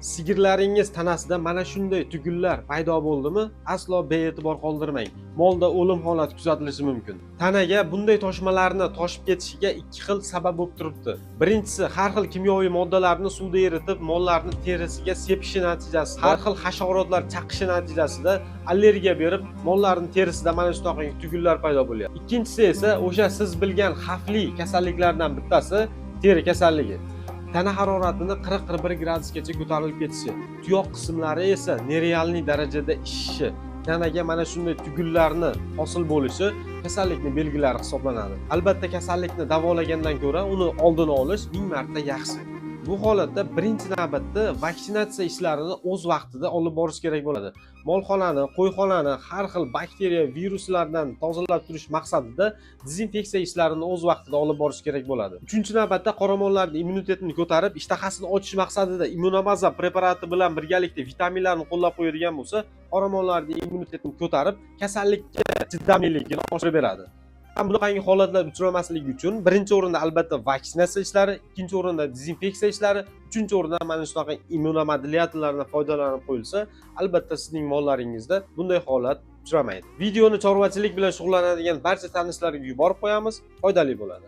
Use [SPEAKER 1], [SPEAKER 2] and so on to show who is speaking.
[SPEAKER 1] Sigirlaringiz tanasida mana shunday tugullar paydo bo'ldimi, aslo bee'tibor qoldirmang. Molda o'lim holati kuzatilishi mumkin. Tanaga bunday toshmalarni toshib ketishiga ikki xil sabab bo'lib turibdi. Birinchisi, har xil kimyoviy moddalarni suvda eritib, mollarning terisiga sepishi natijasida, har xil hasharotlar chaqishi natijasida allergiya berib, mollarning terisida mana shunaqa tugullar paydo bo'lyapti. Ikkinchisi esa o'sha siz bilgan xavfli kasalliklardan bittasi teri kasalligi. Tana haroratini 40-41 gradusgacha ko'tarilib ketishi, tuyoq qismlari esa nerealniy darajada ishishi, tanaga mana shunday tugullarni hosil bo'lishi kasallikning belgilari hisoblanadi. Albatta, kasallikni davolagandan ko'ra uni oldini olish 1000 marta yaxshi. Bu holatda birinchi navbatda vaksinatsiya ishlarini o'z vaqtida olib borish kerak bo'ladi. Molxonani, qo'yxonani har xil bakteriya, viruslardan tozalab turish maqsadida dezinfeksiya ishlarini o'z vaqtida olib borish kerak bo'ladi. Uchinchi navbatda qoramollarning immunitetini ko'tarib, ishtahasini ochish maqsadida immunobaza preparati bilan birgalikda vitaminlarni qo'llab qo'yadigan bo'lsa, qoramollarning immunitetini ko'tarib, kasallikka chidamliligini oshirib beradi. Bunaqangi holatlar uchramasligi uchun birinchi o'rinda albatta vaksinatsiya ishlari, ikkinchi o'rinda dezinfeksiya ishlari, uchinchi o'rinda mana shunaqa immunomodulyatorlardan foydalanib qo'yilsa, albatta sizning mollaringizda bunday holat uchramaydi. Videoni chorvachilik bilan shug'ullanadigan barcha tanishlarga yuborib qo'yamiz, foydali bo'ladi.